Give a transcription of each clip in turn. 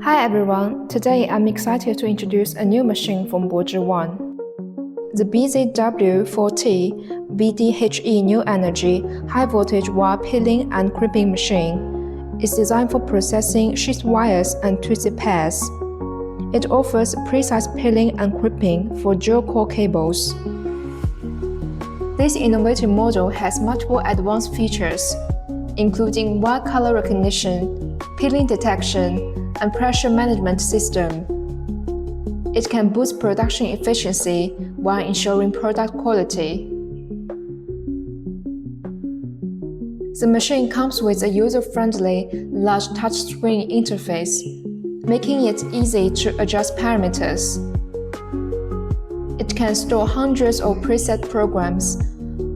Hi everyone, today I'm excited to introduce a new machine from One. The BZW4T VDHE New Energy High Voltage Wire Peeling and Crimping Machine is designed for processing sheet wires and twisted pairs. It offers precise peeling and crimping for dual-core cables. This innovative model has multiple advanced features, including wire color recognition, peeling detection, and pressure management system. It can boost production efficiency while ensuring product quality. The machine comes with a user-friendly, large touchscreen interface, making it easy to adjust parameters. It can store hundreds of preset programs.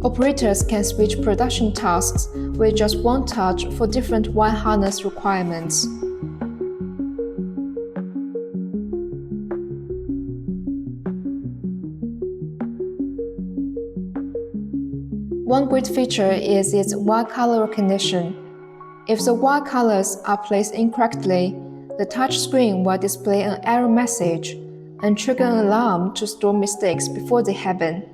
Operators can switch production tasks with just one touch for different wire harness requirements. One great feature is its wire color recognition. If the wire colors are placed incorrectly, the touchscreen will display an error message and trigger an alarm to stop mistakes before they happen.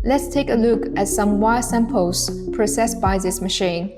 Let's take a look at some wire samples processed by this machine.